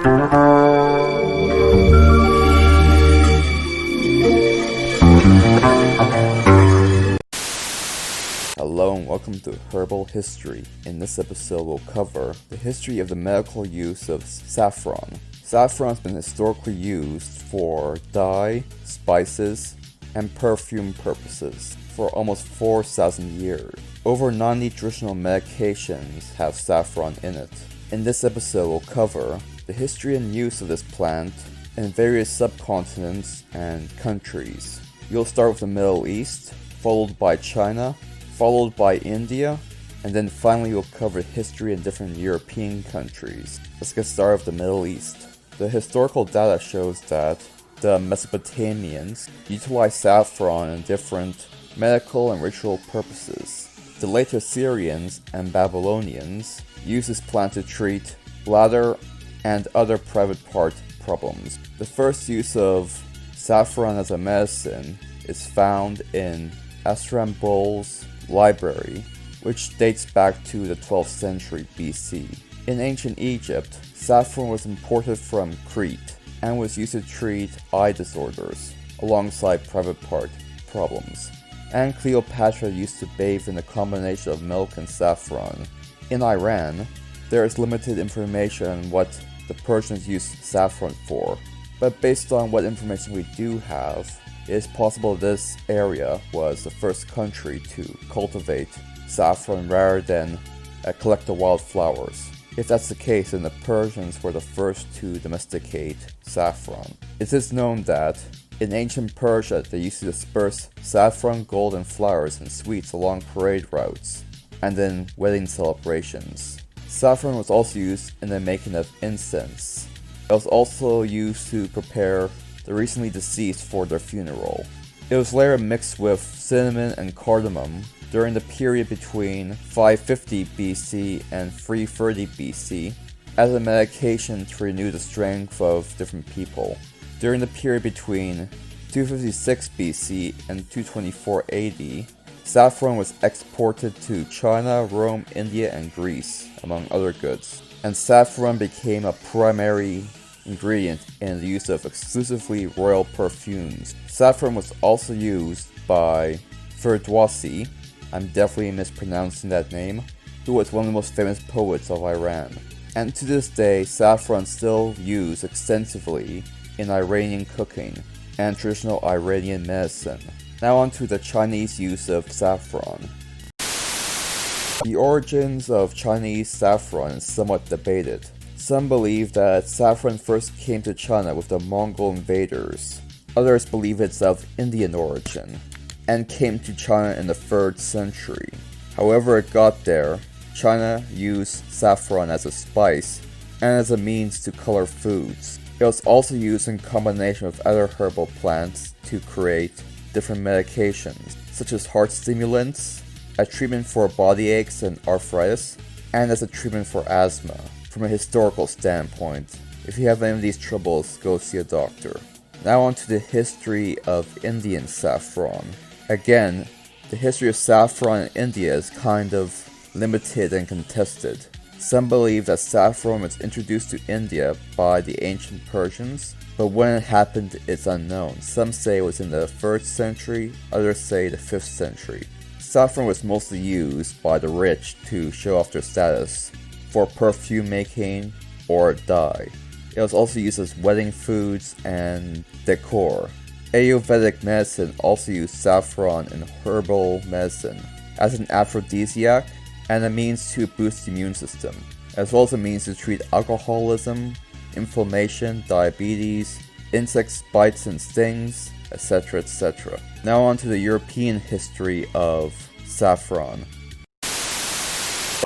Hello and welcome to Herbal History. In this episode we'll cover the history of the medical use of saffron. Saffron has been historically used for dye, spices, and perfume purposes for almost 4,000 years. Over 90 traditional medications have saffron in it. In this episode we'll cover the history and use of this plant in various subcontinents and countries. You'll start with the Middle East, followed by China, followed by India, and then finally we'll cover history in different European countries. Let's get started with the Middle East. The historical data shows that the Mesopotamians utilized saffron in different medical and ritual purposes. The later Syrians and Babylonians used this plant to treat bladder and other private part problems. The first use of saffron as a medicine is found in Asrambul's library, which dates back to the 12th century BC. In ancient Egypt, saffron was imported from Crete and was used to treat eye disorders alongside private part problems. And Cleopatra used to bathe in a combination of milk and saffron. In Iran, there is limited information on what the Persians used saffron for, but based on what information we do have, it is possible this area was the first country to cultivate saffron rather than collect the wildflowers. If that's the case, then the Persians were the first to domesticate saffron. It is known that in ancient Persia they used to disperse saffron, gold, and flowers and sweets along parade routes and in wedding celebrations. Saffron was also used in the making of incense. It was also used to prepare the recently deceased for their funeral. It was later mixed with cinnamon and cardamom during the period between 550 BC and 330 BC as a medication to renew the strength of different people. During the period between 256 BC and 224 AD, saffron was exported to China, Rome, India, and Greece, among other goods, and saffron became a primary ingredient in the use of exclusively royal perfumes. Saffron was also used by Ferdowsi, I'm definitely mispronouncing that name, who was one of the most famous poets of Iran. And to this day, saffron is still used extensively in Iranian cooking and traditional Iranian medicine. Now on to the Chinese use of saffron. The origins of Chinese saffron is somewhat debated. Some believe that saffron first came to China with the Mongol invaders. Others believe it's of Indian origin and came to China in the 3rd century. However it got there, China used saffron as a spice and as a means to color foods. It was also used in combination with other herbal plants to create different medications, such as heart stimulants, a treatment for body aches and arthritis, and as a treatment for asthma. From a historical standpoint, if you have any of these troubles, go see a doctor. Now on to the history of Indian saffron. Again, the history of saffron in India is kind of limited and contested. Some believe that saffron was introduced to India by the ancient Persians, but when it happened it's unknown. Some say it was in the 1st century, others say the 5th century. Saffron was mostly used by the rich to show off their status, for perfume making or dye. It was also used as wedding foods and decor. Ayurvedic medicine also used saffron in herbal medicine as an aphrodisiac and a means to boost the immune system, as well as a means to treat alcoholism, inflammation, diabetes, insect bites and stings, etc. etc. Now on to the European history of saffron.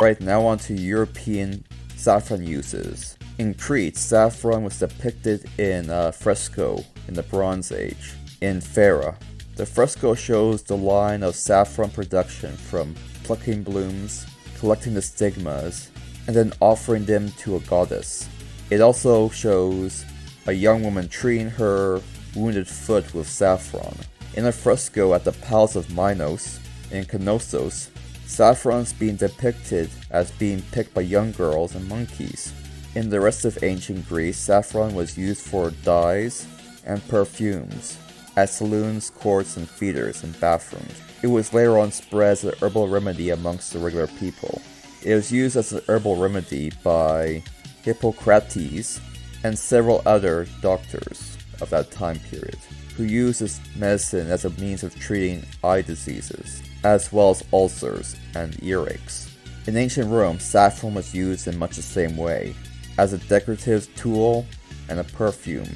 Right, now on to European saffron uses. In Crete, saffron was depicted in a fresco in the Bronze Age, in Fera. The fresco shows the line of saffron production from plucking blooms, collecting the stigmas, and then offering them to a goddess. It also shows a young woman treating her wounded foot with saffron. In a fresco at the Palace of Minos in Knossos, saffron is being depicted as being picked by young girls and monkeys. In the rest of ancient Greece, saffron was used for dyes and perfumes, at saloons, courts, and theaters, and bathrooms. It was later on spread as a herbal remedy amongst the regular people. It was used as a herbal remedy by Hippocrates and several other doctors of that time period, who used this medicine as a means of treating eye diseases, as well as ulcers and earaches. In ancient Rome, saffron was used in much the same way, as a decorative tool and a perfume,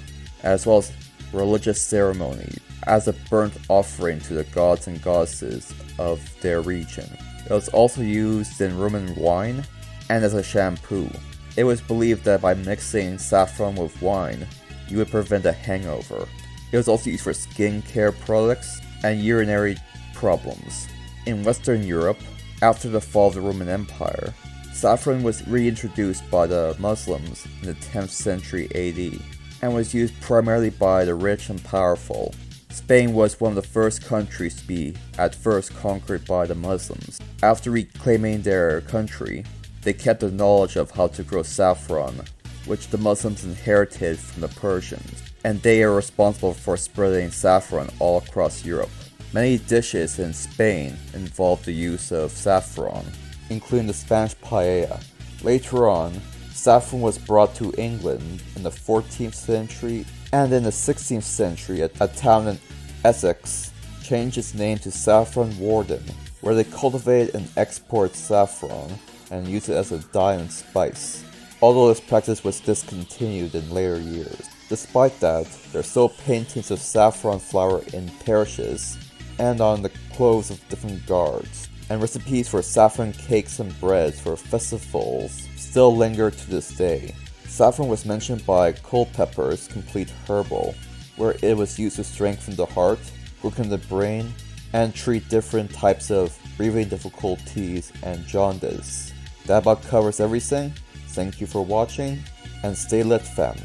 as well as religious ceremony, as a burnt offering to the gods and goddesses of their region. It was also used in Roman wine and as a shampoo. It was believed that by mixing saffron with wine, you would prevent a hangover. It was also used for skin care products and urinary problems. In Western Europe, after the fall of the Roman Empire, saffron was reintroduced by the Muslims in the 10th century AD and was used primarily by the rich and powerful. Spain was one of the first countries to be at first conquered by the Muslims. After reclaiming their country, they kept the knowledge of how to grow saffron, which the Muslims inherited from the Persians, and they are responsible for spreading saffron all across Europe. Many dishes in Spain involve the use of saffron, including the Spanish paella. Later on, saffron was brought to England in the 14th century, and in the 16th century, a town in Essex changed its name to Saffron Walden, where they cultivate and export saffron and use it as a dye and spice, although this practice was discontinued in later years. Despite that, there are still paintings of saffron flower in parishes and on the clothes of different guards, and recipes for saffron cakes and breads for festivals still linger to this day. Saffron was mentioned by Culpeper's Complete Herbal, where it was used to strengthen the heart, quicken the brain, and treat different types of breathing difficulties and jaundice. That about covers everything. Thank you for watching, and stay lit, fam.